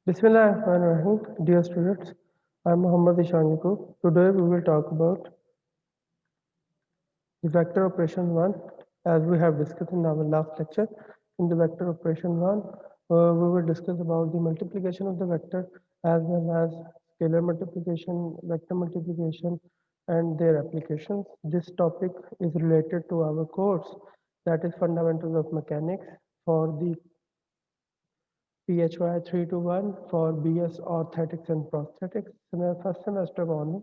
Bismillahirrahmanirrahim. Dear students, I am Muhammad Ishan Yakub. Today we will talk about the vector operation 1 as we have discussed in our last lecture. In the vector operation 1, we will discuss about the multiplication of the vector as well as scalar multiplication, vector multiplication and their applications. This topic is related to our course, that is Fundamentals of Mechanics, for the PHY 321 for BS Orthotics and Prosthetics, first semester only.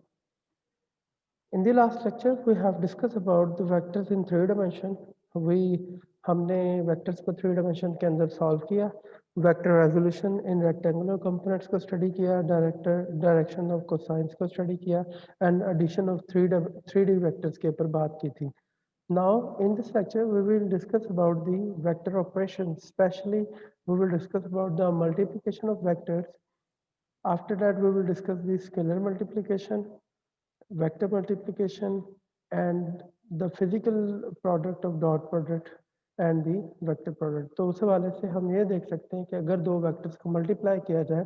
In the last lecture, we have discussed about the vectors in three dimension. हमने vectors को three dimension के अंदर solve किया, vector resolution in rectangular components को study किया, direction of cosines को study किया, and addition of 3D vectors के ऊपर बात की थी. Now, in this lecture, we will discuss about the vector operations. Especially, we will discuss about the multiplication of vectors. After that, we will discuss the scalar multiplication, vector multiplication, and the physical product of dot product and the vector product. तो उस हवाले से हम ये देख सकते हैं कि अगर दो वेक्टर्स को मल्टीप्लाई किया जाए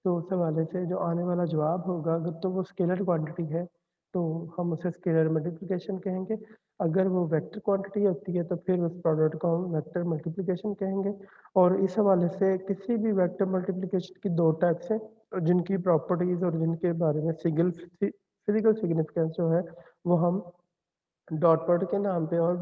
तो उस हवाले से जो आने वाला जवाब होगा, अगर तो वो स्केलर क्वांटिटी है तो हम उसे स्केलर मल्टीप्लिकेशन कहेंगे. अगर वो वेक्टर क्वांटिटी होती है तो फिर उस प्रोडक्ट को हम वेक्टर मल्टीप्लिकेशन कहेंगे. और इस हवाले से किसी भी वेक्टर मल्टीप्लिकेशन की दो टाइप्स हैं जिनकी प्रॉपर्टीज और जिनके बारे में फिजिकल सिग्निफिकेंस जो है वो हम डॉट प्रोडक्ट के नाम पे और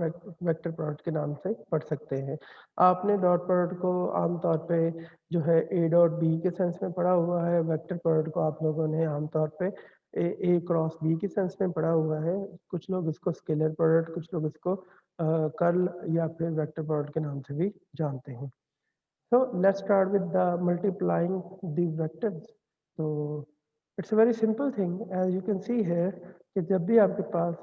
वेक्टर प्रोडक्ट के नाम से पढ़ सकते हैं. आपने डॉट प्रोडक्ट को आमतौर पे जो है ए डॉट बी के सेंस में पढ़ा हुआ है. वेक्टर प्रोडक्ट को आप लोगों ने आमतौर पे ए क्रॉस बी के सेंस में पढ़ा हुआ है. कुछ लोग इसको स्केलर प्रोडक्ट, कुछ लोग इसको कर्ल या फिर वेक्टर प्रोडक्ट के नाम से भी जानते हैं. So let's start with the multiplying the vectors. So it's a very simple thing, as you can see here कि जब भी आपके पास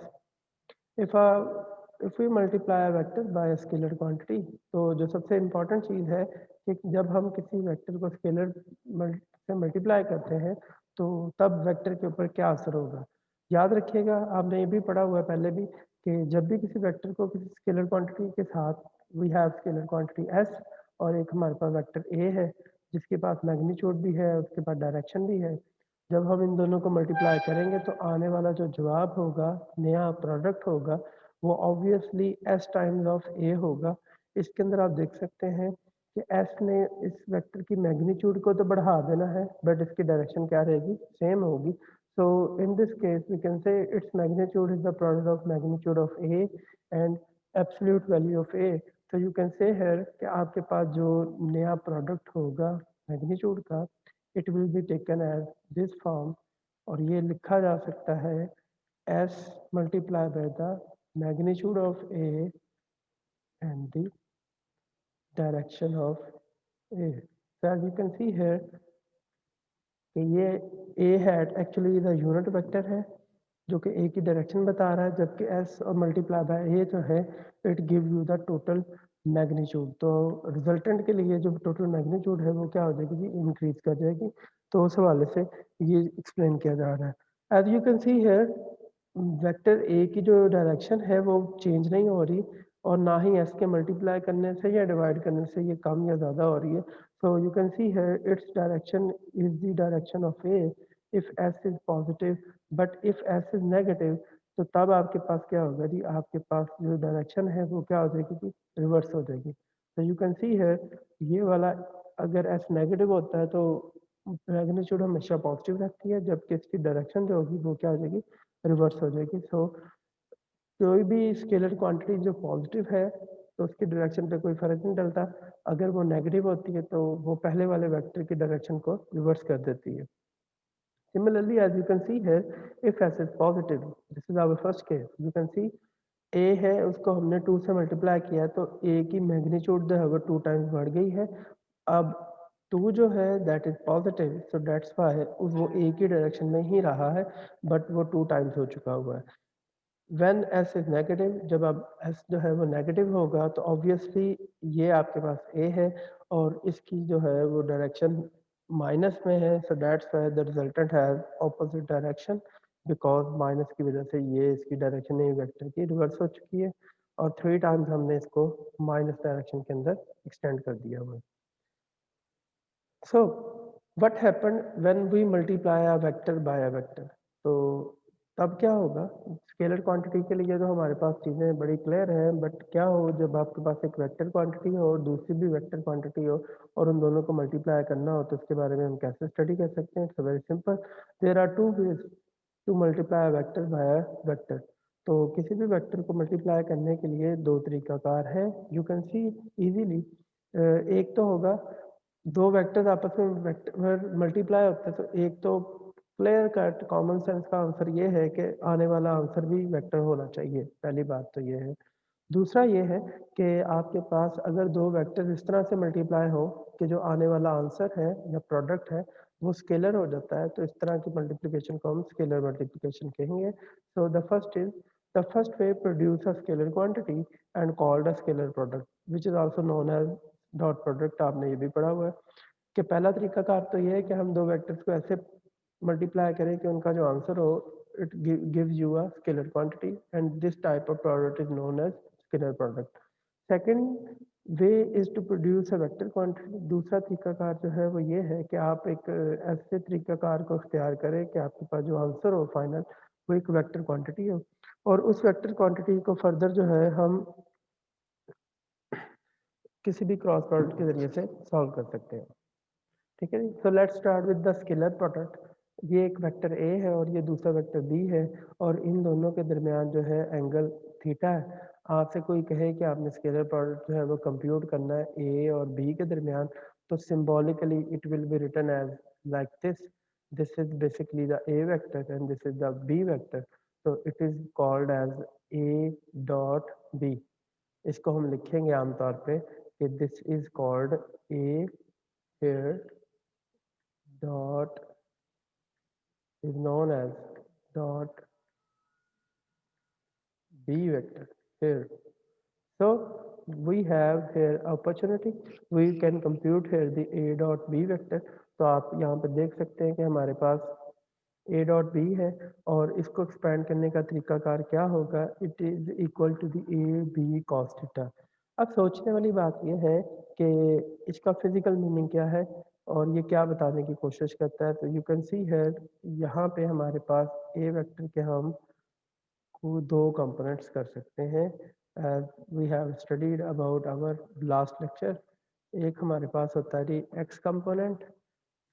if we multiply a vector by a scalar quantity, तो जो सबसे इम्पोर्टेंट चीज़ है कि जब हम किसी वेक्टर को स्केलर से मल्टीप्लाई करते हैं तो तब वेक्टर के ऊपर क्या असर होगा. याद रखिएगा, आपने ये भी पढ़ा हुआ है पहले भी कि जब भी किसी वेक्टर को किसी स्केलर क्वांटिटी के साथ we have scalar quantity s और एक हमारे पास वेक्टर a है जिसके पास मैग्नीट्यूड भी है, उसके पास डायरेक्शन भी है. जब हम इन दोनों को मल्टीप्लाई करेंगे तो आने वाला जो जवाब होगा, नया प्रोडक्ट होगा, वो obviously s times of a होगा. इसके अंदर आप देख सकते हैं कि s ने इस वेक्टर की मैग्नीट्यूड को तो बढ़ा देना है बट इसकी डायरेक्शन क्या रहेगी, सेम होगी. So in this case we can say its magnitude is the product of magnitude of a and absolute value of a. तो यू कैन से हियर कि आपके पास जो नया प्रोडक्ट होगा मैग्नीट्यूड का, it will be taken as this form और ये लिखा जा सकता है s multiplied by the magnitude of a and the direction of a. So as you can see here कि ये a hat actually the unit vector है जो कि a की डायरेक्शन बता रहा है, जबकि s और मल्टीप्लाई बाय a जो है it give you the total magnitude. तो रिजल्टेंट के लिए जो टोटल मैग्नीट्यूड है वो क्या हो जाएगी जी, इंक्रीज कर जाएगी. तो उस हवाले से ये एक्सप्लेन किया जा रहा है. As you can see here vector A की जो डायरेक्शन है वो चेंज नहीं हो रही और ना ही एस के मल्टीप्लाई करने से या डिवाइड करने से ये कम या ज़्यादा हो रही है. सो you can see here its direction is the direction of A if S is positive, but if S is negative तो तब आपके पास क्या होगा जी, आपके पास जो डायरेक्शन है वो क्या हो जाएगी जी, रिवर्स हो जाएगी. तो यू कैन सी हियर ये वाला अगर एस नेगेटिव होता है तो मैग्नीट्यूड हमेशा पॉजिटिव रहती है, जबकि इसकी डायरेक्शन जो होगी वो क्या हो जाएगी, रिवर्स हो जाएगी. सो कोई भी स्केलर क्वांटिटी जो पॉजिटिव है तो उसकी डायरेक्शन पे कोई फर्क नहीं डलता. अगर वो नेगेटिव होती है तो वो पहले वाले वेक्टर की डायरेक्शन को रिवर्स कर देती है. Similarly, as you can see here, if s is positive, this is our first case. You can see a है उसको हमने 2 से मल्टीप्लाई किया तो a की मैग्नीट्यूड जो है वो 2 टाइम्स बढ़ गई है. अब 2 जो है that is positive, so that's why वो a की डायरेक्शन में ही रहा है बट वो 2 टाइम्स हो चुका हुआ है. व्हेन s इज नेगेटिव, जब अब s जो है वो नेगेटिव होगा तो ऑब्वियसली ये आपके पास a है और इसकी जो है वो डायरेक्शन माइनस में है. सो that's why the resultant has opposite direction because minus की वजह से ये इसकी डायरेक्शन नहीं वेक्टर की रिवर्स हो चुकी है और 3 टाइम्स हमने इसको माइनस डायरेक्शन के अंदर एक्सटेंड कर दिया हुआ है. So what happen when we multiply a vector by a vector. तो तब क्या होगा, स्केलर क्वांटिटी के लिए तो हमारे पास चीज़ें बड़ी क्लियर हैं, बट क्या हो जब आपके पास एक वेक्टर क्वांटिटी हो और दूसरी भी वेक्टर क्वांटिटी हो और उन दोनों को मल्टीप्लाई करना हो, तो उसके बारे में हम कैसे स्टडी कर सकते हैं? It's very simple. There are two ways to multiply vector by vector. तो किसी भी वेक्टर को मल्टीप्लाई करने के लिए दो तरीकाकार है, यू कैन सी इजीली। एक तो होगा, दो वेक्टर्स आपस में वेक्टर मल्टीप्लाई होते हैं, तो एक तो क्लियर कट कॉमन सेंस का आंसर ये है कि आने वाला आंसर भी वेक्टर होना चाहिए। पहली बात तो ये है। दूसरा ये है कि आपके पास अगर दो वेक्टर इस तरह से मल्टीप्लाई हो कि जो आने वाला आंसर है या प्रोडक्ट है वो स्केलर हो जाता है, तो इस तरह की मल्टीप्लिकेशन को हम स्केलर मल्टीप्लिकेशन कहेंगे। So the first way produce a scalar quantity and called a scalar product which is also known as dot product. आपने ये भी पढ़ा हुआ है कि पहला तरीकाकार तो ये है कि हम दो वेक्टर्स को ऐसे मल्टीप्लाई करें कि उनका जो आंसर हो it gives you a scalar quantity, and this type of product is known as scalar product. Second way is to produce a vector quantity. दूसरा तरीकाकार जो है वो ये है कि आप एक ऐसे तरीकाकार को इख्तियार करें कि आपके पास जो आंसर हो फाइनल वो एक वेक्टर क्वांटिटी हो, और उस वेक्टर क्वांटिटी को फर्दर जो है हम किसी भी क्रॉस प्रोडक्ट के जरिए से सॉल्व कर सकते हैं। ठीक है जी। So let's start with the scalar product. ये एक वेक्टर ए है और ये दूसरा वेक्टर बी है, और इन दोनों के दरमियान जो है एंगल थीटा है। आपसे कोई कहे कि आपने स्केलर प्रोडक्ट जो है वो कंप्यूट करना है ए और बी के दरमियान, तो symbolically it will be written as like this is basically the A vector and this is the B vector. तो it is called as A dot B. इसको हम लिखेंगे आमतौर पे कि this is called A here dot is known as dot b vector here. So we have here opportunity, we can compute here the a dot b vector। तो आप यहाँ पे देख सकते हैं कि हमारे पास a डॉट बी है, और इसको एक्सपेंड करने का तरीकाकार क्या होगा, it is equal to the A B cos theta. अब सोचने वाली बात यह है कि इसका फिजिकल मीनिंग क्या है और ये क्या बताने की कोशिश करता है। तो यू कैन सी है यहाँ पे हमारे पास ए वेक्टर के हम को दो कंपोनेंट्स कर सकते हैं, as we have studied about our last lecture. एक हमारे पास होता है जी एक्स कंपोनेंट,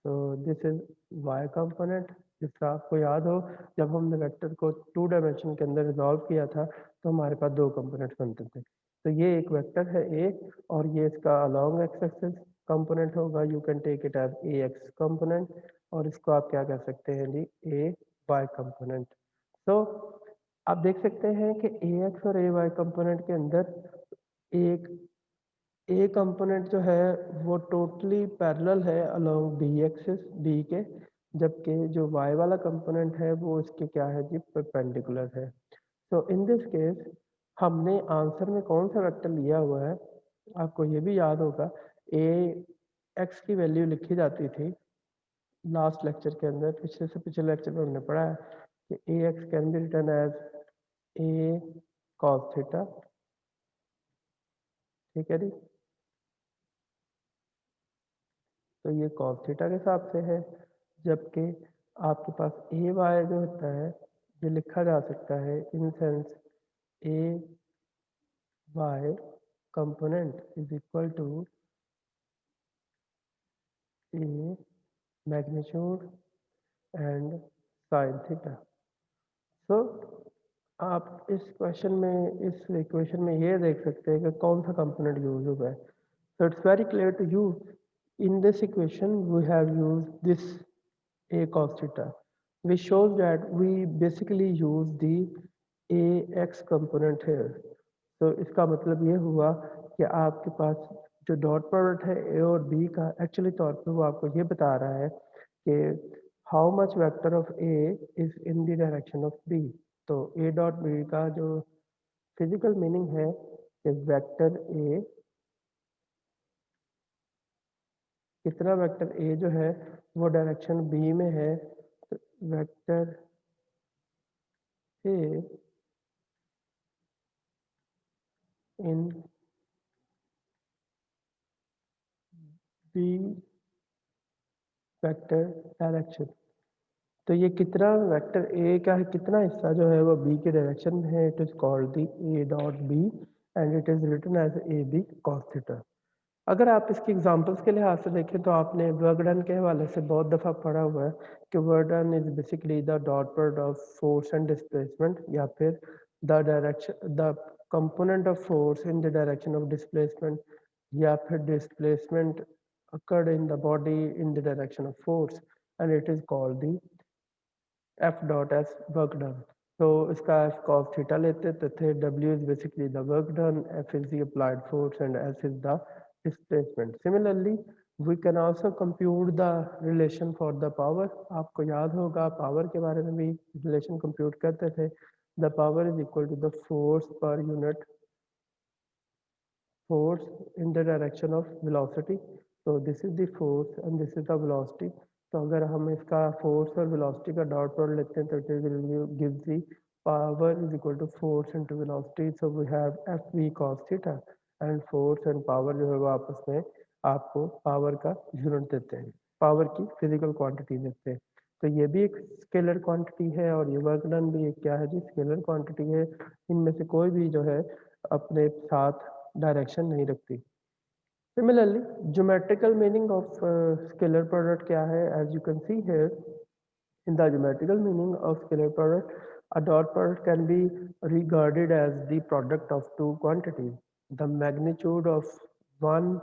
तो दिस इज वाई कंपोनेंट। जिसका आपको याद हो जब हमने वेक्टर को टू डायमेंशन के अंदर रिजॉल्व किया था तो हमारे पास दो कंपोनेंट्स बनते थे। तो ये एक वेक्टर है ए, और ये इसका अलोंग एक्स एक्सिस कंपोनेंट होगा, you can take it as A x component, और इसको आप क्या कह सकते हैं जी ए वाई कंपोनेंट। तो आप देख सकते हैं कि ए एक्स और ए वाई कंपोनेंट के अंदर एक ए कंपोनेंट जो है वो टोटली पैरेलल है अलोंग बी एक्सिस बी के, जबकि जो वाई वाला कंपोनेंट है वो इसके क्या है जी परपेंडिकुलर है। तो इन दिस केस हमने आंसर में कौन सा वेक्टर लिया हुआ है, आपको ये भी याद होगा ए एक्स की वैल्यू लिखी जाती थी लास्ट लेक्चर के अंदर, पिछले से पिछले लेक्चर में हमने पढ़ा है कि A X can be written as A cos theta. ठीक है जी। तो ये कॉस थीटा के हिसाब से है, जबकि आपके पास ए वाई जो होता है ये लिखा जा सकता है in sense A Y component is equal to A magnitude and sine theta. So आप इस क्वेश्चन में इस इक्वेशन में ये देख सकते हैं कि कौन सा कंपोनेंट यूज हुआ है। So it's very clear to you in this equation we have used this a cos theta, which shows that we basically use the ax component here। तो इसका मतलब ये हुआ कि आपके पास जो डॉट प्रोडक्ट है ए और बी का एक्चुअली तौर पे वो आपको ये बता रहा है कि how much vector of A is in the direction of B. तो ए डॉट बी का जो फिजिकल मीनिंग है कि वेक्टर ए, कितना वेक्टर ए जो है वो डायरेक्शन बी में है, तो vector A in B vector direction. तो ये कितना वेक्टर ए का कितना हिस्सा जो है वो बी के डायरेक्शन में है, it is called the A dot B and it is written as A B cos theta. अगर आप इसकी एग्जांपल्स के लिहाज से देखें तो आपने वर्क डन के हवाले से बहुत दफ़ा पढ़ा हुआ है कि work done is basically the dot product of force and displacement, या फिर the direction the component of force in the direction of displacement, या फिर displacement occurred in the body in the direction of force, and it is called the F dot as work done. So इसका F cos theta लेते थे, W is basically the work done, F is the applied force and S is the displacement. Similarly, we can also compute the relation for the power. आपको याद होगा power के बारे में भी relation compute करते थे. The power is equal to the force per unit force in the direction of velocity. So this is the force and this is the velocity. तो अगर हम इसका फोर्स और वेलोसिटी का डॉट प्रोडक्ट लेते हैं तो it will give the power is equal to force into velocity, so we have F V cos theta, and force and power जो है वो आपस में आपको पावर का यूनिट देते हैं, पावर की फिजिकल क्वांटिटी देते हैं। तो ये भी एक स्केलर क्वांटिटी है और ये वर्क डन भी एक क्या है जी, स्केलर क्वांटिटी है। इनमें से कोई भी जो है अपने साथ डायरेक्शन नहीं रखती। Similarly, geometrical meaning of scalar product क्या है? As you can see here, in the geometrical meaning of scalar product, a dot product can be regarded as the product of two quantities. The one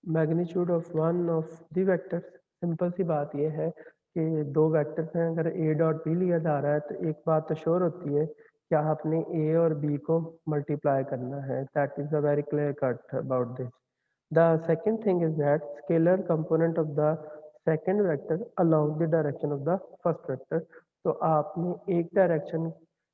magnitude of the vectors. Simple सी बात यह है कि दो vectors हैं, अगर a dot b लिया जा रहा है तो एक बात तो श्योर होती है कि आपने a और b को मल्टीप्लाई करना है। That is a very clear cut about this. The second thing is that scalar component of the second vector along the direction of the first vector. तो आपने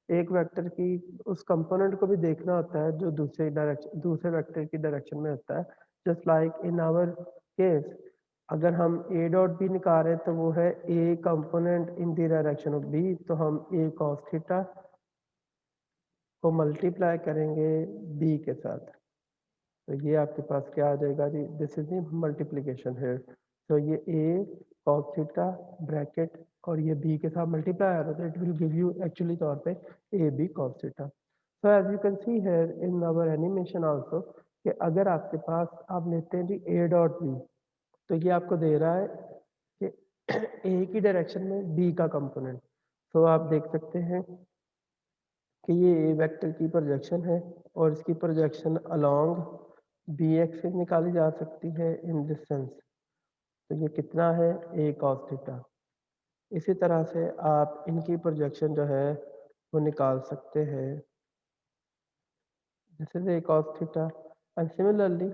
एक वेक्टर की उस कंपोनेंट को भी देखना होता है जो दूसरे वेक्टर की डायरेक्शन में होता है। Just like in our case, अगर हम ए डॉट बी निकाल रहे हैं तो वो है A component in the direction of B, तो हम ए कॉस थीटा को मल्टीप्लाई करेंगे बी के साथ। तो ये आपके पास क्या आ जाएगा जी, दिस इज द मल्टीप्लिकेशन है। तो ये ए कॉस थीटा ब्रैकेट और ये बी के साथ मल्टीप्लाई आ रहा है, it will give you actually तौर पे A B cos theta. So as you can see here in our animation also कि अगर आपके पास आप लेते हैं जी ए डॉट बी, तो ये आपको दे रहा है कि ए की डायरेक्शन में बी का कंपोनेंट। तो आप देख सकते हैं कि ये ए वेक्टर की प्रोजेक्शन है और इसकी प्रोजेक्शन अलोंग बी एक्सिस निकाली जा सकती है इन दिस सेंस। तो ये कितना है, ए कॉस थीटा। इसी तरह से आप इनकी प्रोजेक्शन जो है वो निकाल सकते हैं, this is a cos theta, and similarly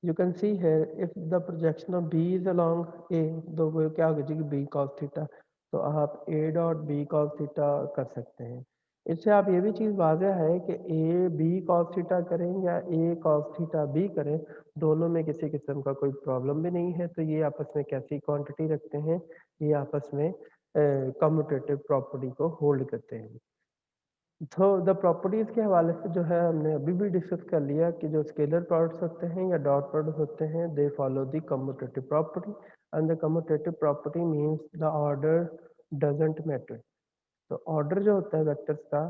you can see here if the projection of b is along a, तो वो क्या होगा जी b cos theta, तो आप a dot b cos theta कर सकते हैं। इससे आप ये भी चीज़ वाजह है कि a b cos theta करें या a cos theta b करें, दोनों में किसी किस्म का कोई प्रॉब्लम भी नहीं है। तो ये आपस में कैसी क्वांटिटी रखते हैं, ये आपस में कम्यूटेटिव प्रॉपर्टी को होल्ड करते हैं। तो द प्रॉपर्टीज के हवाले से जो है हमने अभी भी डिस्कस कर लिया कि जो स्केलर प्रोडक्ट्स होते हैं या डॉट प्रोडक्ट होते हैं, they follow the commutative property, and the commutative property means the order doesn't matter. तो ऑर्डर जो होता है वेक्टर्स का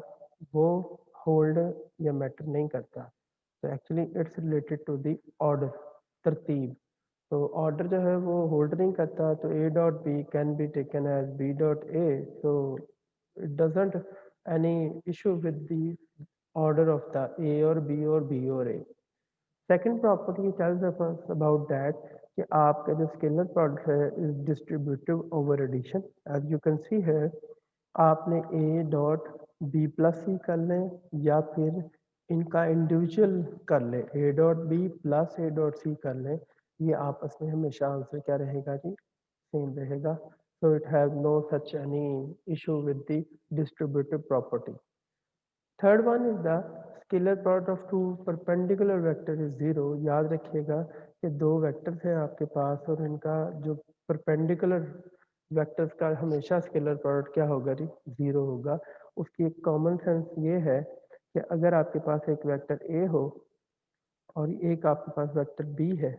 वो होल्ड या मैटर नहीं करता। तो actually it's related to the order, तरतीब। तो ऑर्डर जो है वो होल्ड नहीं करता, तो A dot B can be taken as B dot A, so it doesn't any issue with the order of the A or B or B or A. Second property tells us about that कि आपका जो scalar product है is distributive over addition. As you can see है, आपने A dot B plus C कर लें या फिर इनका इंडिविजुअल कर लें, A dot B plus A dot C कर लें, ये आपस में हमेशा आंसर क्या रहेगा जी, सेम रहेगा। So it has no such any issue with the distributive property. Third one is the scalar product of two perpendicular vector is zero. याद रखिएगा कि दो वेक्टर्स हैं आपके पास और इनका जो परपेंडिकुलर वेक्टर्स का हमेशा स्केलर प्रोडक्ट क्या होगा जी, जीरो होगा। उसकी एक कॉमन सेंस ये है कि अगर आपके पास एक वेक्टर ए हो और एक आपके पास वेक्टर बी है,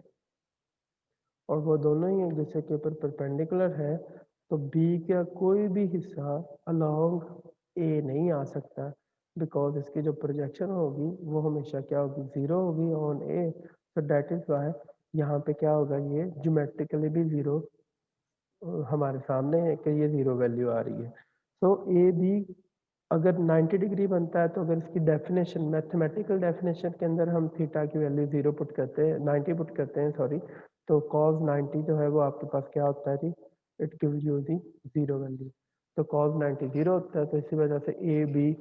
और वो दोनों ही एक दूसरे के ऊपर परपेंडिकुलर है, तो बी का कोई भी हिस्सा अलोंग ए नहीं आ सकता, बिकॉज इसकी जो प्रोजेक्शन होगी वो हमेशा क्या होगी, ज़ीरो होगी ऑन ए। तो डैट इज़ वाई यहाँ पे क्या होगा, ये ज्योमेट्रिकली भी ज़ीरो हमारे सामने है कि ये ज़ीरो वैल्यू आ रही है। सो ए बी अगर 90 डिग्री बनता है, तो अगर इसकी डेफिनेशन मैथमेटिकल डेफिनेशन के अंदर हम थीटा की वैल्यू 0 पुट करते हैं, 90 पुट करते हैं सॉरी, तो cos 90 जो है वो आपके पास क्या होता है जी, it gives you the zero value. तो cos 90 ज़ीरो होता है, तो इसी वजह से ए बी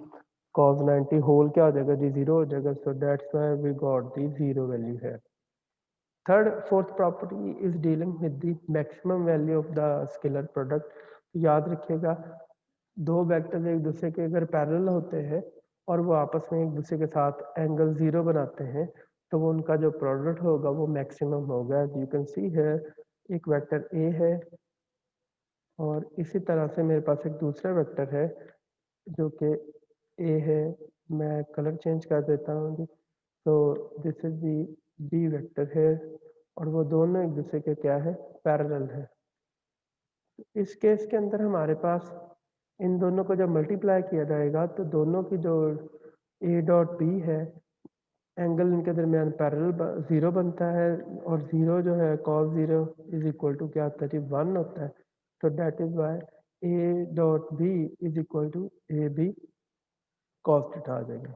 cos 90 होल क्या हो जाएगा जी, ज़ीरो हो जाएगा। So that's why we got the zero value है। Fourth property is dealing with the maximum value of the scalar product. याद रखिएगा, दो वेक्टर एक दूसरे के अगर पैरेलल होते हैं और वो आपस में एक दूसरे के साथ एंगल ज़ीरो बनाते हैं, तो वो उनका जो प्रोडक्ट होगा वो मैक्सिमम होगा। यू कैन सी है एक वेक्टर ए है और इसी तरह से मेरे पास एक दूसरा वेक्टर है जो कि ए है। मैं कलर चेंज कर देता हूँ जी। तो this is the B vector है और वो दोनों एक दूसरे के क्या है, पैरेलल है। इस केस के अंदर हमारे पास इन दोनों को जब मल्टीप्लाई किया जाएगा तो दोनों की जो ए डॉट बी है, एंगल इनके दरमियान पैरेलल ज़ीरो बनता है और ज़ीरो जो है cos zero is equal to क्या होता है जी, 1 होता है। तो that is why A dot B is equal to A B cos theta आ जाएगा।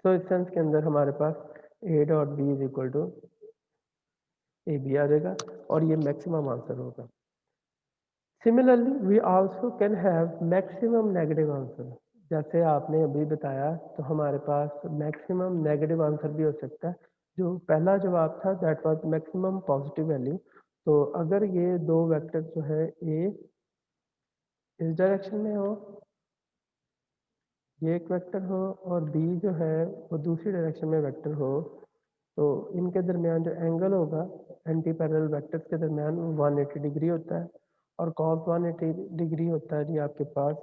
तो इस सेंस के अंदर हमारे पास A dot B is equal to A B आ जाएगा और ये मैक्सिमम आंसर होगा। Similarly we also can have maximum negative answer. जैसे आपने अभी बताया, तो हमारे पास मैक्सिमम नेगेटिव आंसर भी हो सकता है। जो पहला जवाब था that was maximum positive value. तो अगर ये दो वेक्टर जो है ए इस डायरेक्शन में हो, ये एक वेक्टर हो और बी जो है वो दूसरी डायरेक्शन में वेक्टर हो, तो इनके दरमियान जो एंगल होगा एंटी पैरेलल वेक्टर्स के दरमियान वो 180 डिग्री होता है और cos 180 डिग्री होता है जी आपके पास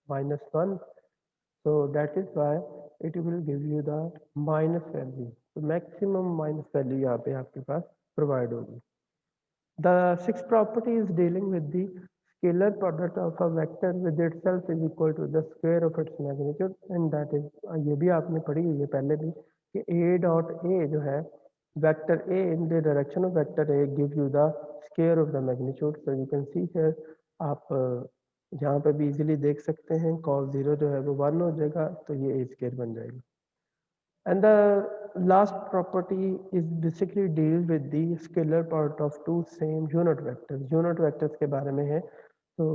-1। so that is why it will give you the minus value. तो मैक्सिमम माइनस वैल्यू यहाँ पे आपके पास प्रोवाइड होगी। The sixth property is dealing with the scalar product of a vector with itself is equal to the square of its magnitude, and that is ये भी आपने पढ़ी हुई है पहले भी कि a dot a जो है vector a in the direction of vector a gives you the square of the magnitude। so you can see here आप यहाँ पे भी इजीली देख सकते हैं cos 0 जो है वो 1 हो जाएगा, तो ये a square बन जाएगी। And the last property is basically deal with the scalar part of two same unit vectors। unit vectors के बारे में है। तो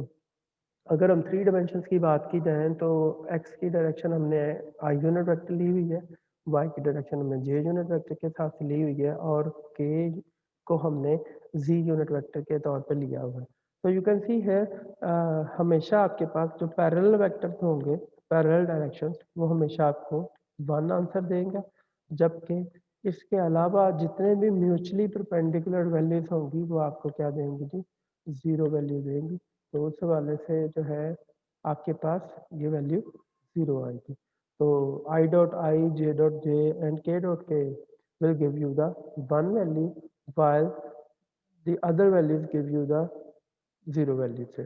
अगर हम थ्री डायमेंशंस की बात की जाए तो x की डायरेक्शन हमने i यूनिट वेक्टर ली हुई है, y की डायरेक्शन हमने j यूनिट वेक्टर के साथ ली हुई है और k को हमने z यूनिट वेक्टर के तौर पे लिया हुआ है। तो यू कैन सी है हमेशा आपके पास जो पैरेलल वेक्टर्स होंगे, पैरेलल डायरेक्शंस, वो हमेशा आपको 1 आंसर देंगे, जबकि इसके अलावा जितने भी म्यूचुअली परपेंडिकुलर वैल्यूज होंगी वो आपको क्या देंगी जी, 0 वैल्यू देंगी। तो उस हवाले से जो है आपके पास ये वैल्यू 0 आएगी। तो I dot I, J dot J and के डॉट के will give you the one value while the other values give you the zero value से।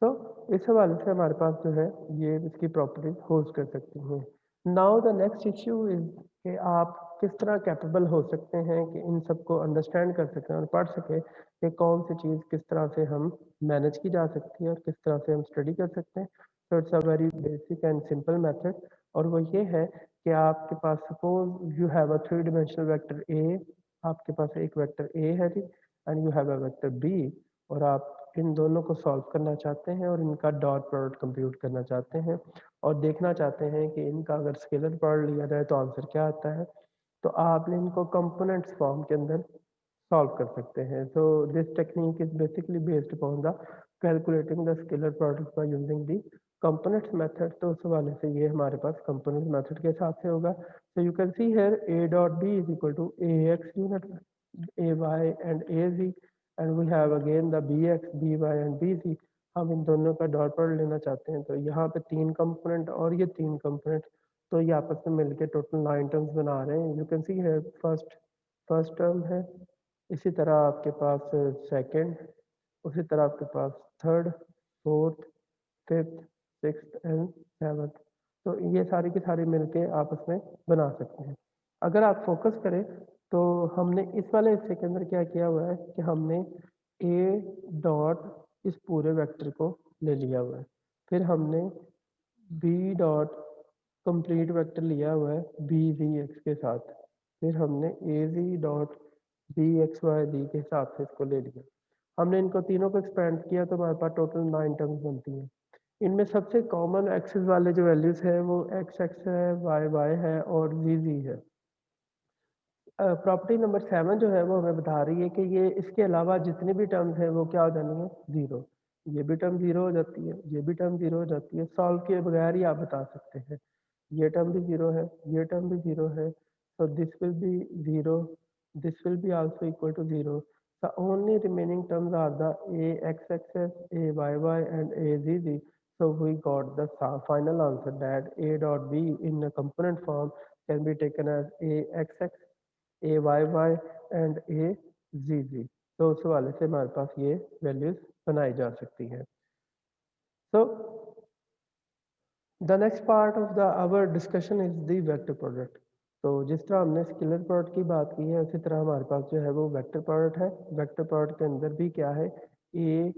तो इस हवाले से हमारे पास जो है ये इसकी प्रॉपर्टीज होल्ड कर सकती हैं। Now the next issue is कि आप किस तरह कैपेबल हो सकते हैं कि इन सबको अंडरस्टैंड कर सकें और पढ़ सकें कि कौन सी चीज़ किस तरह से हम मैनेज की जा सकती है और किस तरह से हम स्टडी कर सकते हैं। तो it's a very basic and simple method, और वो ये है कि आपके पास suppose you have a three dimensional vector A, आपके पास एक वेक्टर ए है जी and you have a vector B, और आप इन दोनों को सॉल्व करना चाहते हैं और इनका डॉट प्रोडक्ट कंप्यूट करना चाहते हैं और देखना चाहते हैं कि इनका अगर स्केलर प्रोडक्ट लिया जाए तो आंसर क्या आता है। तो आपने इनको कंपोनेंट्स फॉर्म के अंदर सॉल्व कर सकते हैं। So this technique is basically based upon the calculating the scalar product by using the components method. तो उस हवाले से ये हमारे पास कंपोनेंट मेथड के हिसाब से होगा। So you can see here A dot B is equal to A x unit A Y and A z, and we have again the B x B Y and B C. हम इन दोनों का dot product लेना चाहते हैं, तो यहाँ पे तीन कंपोनेंट और ये तीन कंपोनेंट, तो ये आपस में मिलके टोटल 9 टर्म्स बना रहे हैं। यू कैन सी है फर्स्ट टर्म है इसी तरह आपके पास सेकंड, उसी तरह आपके पास third, fourth, fifth, sixth and seventh. तो ये सारी की सारी मिलके आपस में बना सकते हैं। अगर आप फोकस करें तो हमने इस वाले हिस्से के अंदर क्या किया हुआ है कि हमने ए डॉट इस पूरे वेक्टर को ले लिया हुआ है, फिर हमने बी डॉट कंप्लीट वेक्टर लिया हुआ है बी वी एक्स के साथ, फिर हमने A V dot B x Y D के हिसाब से इसको ले लिया। हमने इनको तीनों को एक्सपेंड किया तो हमारे पास टोटल 9 टर्म्स बनती हैं। इनमें सबसे कॉमन एक्सेस वाले जो वैल्यूज है वो एक्स एक्स है, वाई वाई है और जी जी है। प्रॉपर्टी नंबर 7 जो है वो हमें बता रही है कि ये इसके अलावा जितनी भी टर्म्स हैं वो क्या हो जानी है, जीरो। ये भी टर्म जीरो हो जाती है, ये भी टर्म जीरो हो जाती है, सॉल्व किए बगैर ही आप बता सकते हैं। ये टर्म भी जीरो है, ये टर्म भी जीरो है, so this will be zero, this will be also equal to zero. The only remaining terms are the a x axis, a y y and a z z. So we got the final answer that a dot b in a component form can be taken as a x x, a y y and a z z. तो उस वाले से हमारे पास ये values बनाई जा सकती है। So the next part of the our discussion is the vector product. तो जिस तरह हमने स्केलर प्रोडक्ट की बात की है उसी तरह हमारे पास जो है वो वेक्टर प्रोडक्ट है। वेक्टर प्रोडक्ट के अंदर भी क्या है, ए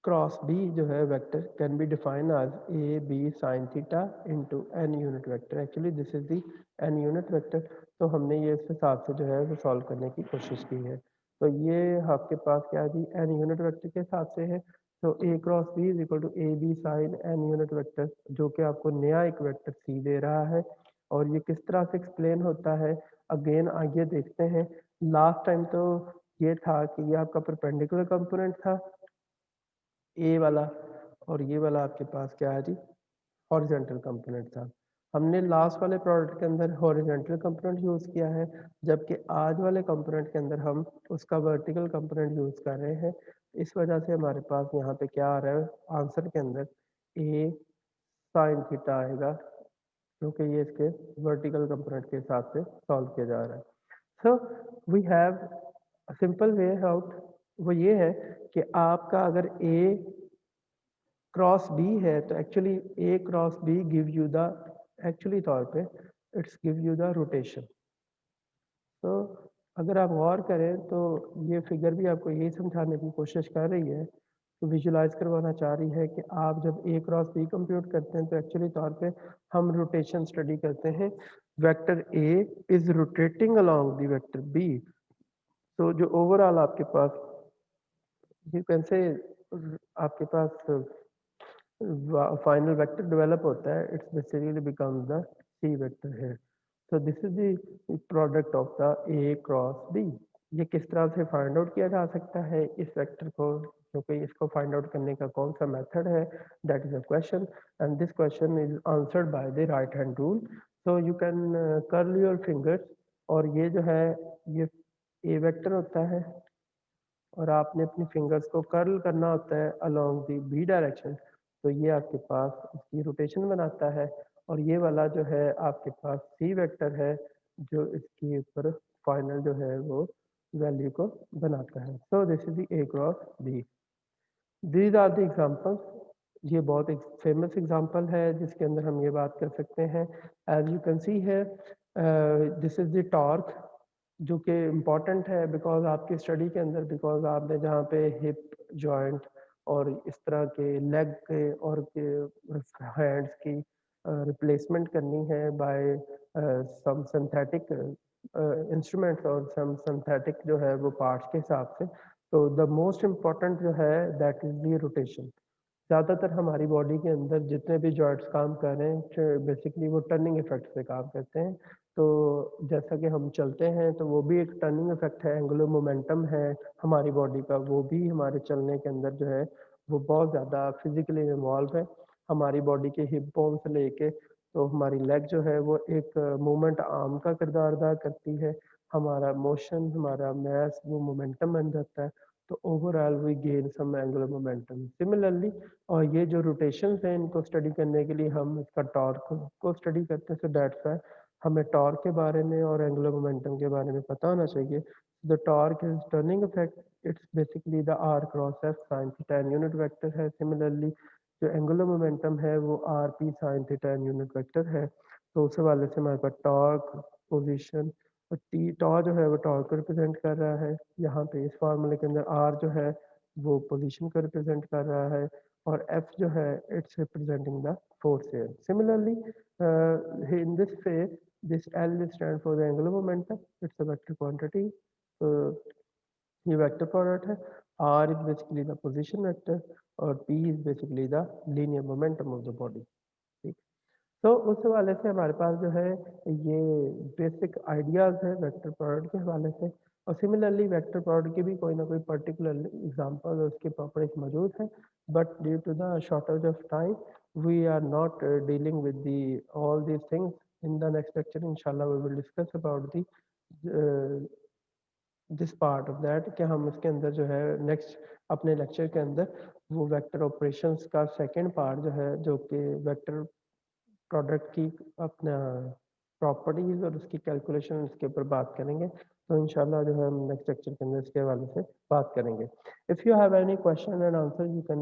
क्रॉस बी जो है vector can be define as A B sine theta into n unit vector. Actually this is the n unit vector. तो हमने ये इस हिसाब से जो है वो सॉल्व करने की कोशिश की है। तो ये आपके पास क्या है जी, एन यूनिट वेक्टर के हिसाब से है। तो A cross B is equal to A B sine n unit vector, जो कि आपको नया एक वेक्टर सी दे रहा है। और ये किस तरह से एक्सप्लेन होता है, अगेन आइए देखते हैं। लास्ट टाइम तो ये था कि ये आपका परपेंडिकुलर कंपोनेंट था ए वाला, और ये वाला आपके पास क्या है जी, हॉरिजॉन्टल कंपोनेंट था। हमने लास्ट वाले प्रोडक्ट के अंदर हॉरिजॉन्टल कंपोनेंट यूज़ किया है, जबकि आज वाले कंपोनेंट के अंदर हम उसका वर्टिकल कंपोनेंट यूज़ कर रहे हैं। इस वजह से हमारे पास यहाँ पे क्या आ रहा है आंसर के अंदर, ए साइन थीटा आएगा, क्योंकि ये इसके वर्टिकल कंपोनेंट के हिसाब से सॉल्व किया जा रहा है। So we have simple way out, वो ये है कि आपका अगर ए क्रॉस बी है तो actually A cross B give you the, actually तौर पे it's give you the rotation. तो अगर आप गौर करें तो ये फिगर भी आपको यही समझाने की कोशिश कर रही है, तो विजुलाइज करवाना चाह रही है कि आप जब ए क्रॉस बी कंप्यूट करते हैं तो एक्चुअली तौर पे हम रोटेशन स्टडी करते हैं। Vector A is rotating along the vector B. तो जो ओवरऑल आपके पास यू कैन से आपके पास फाइनल वेक्टर डेवलप होता है, it's basically becomes the C vector है। So this is the product of the A cross B. ये किस तरह से फाइंड आउट किया जा सकता है इस वेक्टर को, क्योंकि इसको फाइंड आउट करने का कौन सा मेथड है, that is a question, and this question is answered by the right hand rule. So you can curl your fingers, और ये जो है ये ए वेक्टर होता है और आपने अपनी फिंगर्स को कर्ल करना होता है अलोंग दी बी डायरेक्शन। तो ये आपके पास इसकी रोटेशन बनाता है, और ये वाला जो है आपके पास सी वेक्टर है जो इसके ऊपर फाइनल जो है वो वैल्यू को बनाता है। So this is the A cross B. These are the examples. ये बहुत एक फेमस एग्जांपल है जिसके अंदर हम ये बात कर सकते हैं। एज यू कैन सी है दिस इज द टॉर्क, जो कि इम्पॉर्टेंट है बिकॉज आपकी स्टडी के अंदर, बिकॉज आपने जहाँ पे हिप जॉइंट और इस तरह के लेग के और के हैंड्स की रिप्लेसमेंट करनी है बाय सम सिंथेटिक इंस्ट्रूमेंट्स और सम सिंथेटिक जो है वो पार्ट्स के हिसाब से, तो द मोस्ट इम्पॉर्टेंट जो है दैट इज द रोटेशन। ज़्यादातर हमारी बॉडी के अंदर जितने भी जॉइंट्स काम कर रहे हैं बेसिकली वो टर्निंग इफेक्ट से काम करते हैं। तो जैसा कि हम चलते हैं तो वो भी एक टर्निंग इफेक्ट है, एंगुलर मोमेंटम है हमारी बॉडी का, वो भी हमारे चलने के अंदर जो है वो बहुत ज़्यादा फिजिकली इन्वॉल्व है। हमारी बॉडी के हिप बोन से लेके तो हमारी लेग जो है वो एक मूवमेंट आर्म का किरदार अदा करती है। हमारा मोशन, हमारा मैस वो मोमेंटम बन जाता है। तो overall we gain some angular momentum similarly. और ये जो रोटेशन है इनको स्टडी करने के लिए हम इसका टॉर्क को स्टडी करते हैं। सो दैट्स व्हाई हमें टॉर्क के बारे में और एंगुलर मोमेंटम के बारे में पता होना चाहिए। the torque is turning effect, it's basically the r cross f sin theta and unit vector है. Similarly जो एंगुलर मोमेंटम है वो R P sine theta and unit vector है. तो उस हवाले से हमारे पास टॉर्क पोजीशन और टी टॉ जो है वो टॉर्क को रिप्रेजेंट कर रहा है. यहाँ पे इस फार्मूले के अंदर आर जो है वो पोजीशन को रिप्रेजेंट कर रहा है और एफ जो है it's representing the force air. Similarly in this phase this L stands for the angular momentum, it's a vector quantity. So ये वेक्टर प्रोडक्ट है. R is basically the position vector और P is basically the linear momentum of the body. ठीक. तो उस हवाले से हमारे पास जो है ये बेसिक आइडियाज है वेक्टर प्रोडक्ट के हवाले से. और सिमिलरली वेक्टर प्रोडक्ट की भी कोई ना कोई पर्टिकुलर एग्जांपल और उसके प्रॉपर्टीज मौजूद हैं. But due to the shortage of time we are not dealing with the all these things. In the next lecture इंशाल्लाह we will discuss about the this part of that कि हम इसके अंदर जो है नेक्स्ट अपने लेक्चर के अंदर वो वेक्टर ऑपरेशंस का सेकंड पार्ट जो है जो कि वेक्टर प्रोडक्ट की अपना प्रॉपर्टीज और उसकी कैलकुलेशन इसके ऊपर बात करेंगे. तो इंशाल्लाह जो है हम नेक्स्ट लेक्चर के अंदर इसके हवाले से बात करेंगे. If you have any question and answer you can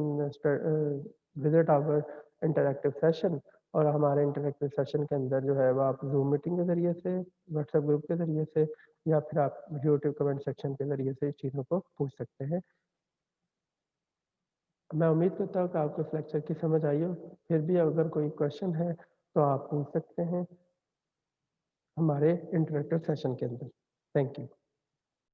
visit our interactive session. और हमारे इंटरैक्टिव सेशन के अंदर जो है वो आप जूम मीटिंग के ज़रिए से, व्हाट्सएप ग्रुप के ज़रिए से या फिर आप यूट्यूब कमेंट सेक्शन के ज़रिए से इस चीज़ों को पूछ सकते हैं. मैं उम्मीद करता हूँ कि आपको इस लेक्चर की समझ आई हो. फिर भी अगर कोई क्वेश्चन है तो आप पूछ सकते हैं हमारे इंटरैक्टिव सेशन के अंदर. Thank you.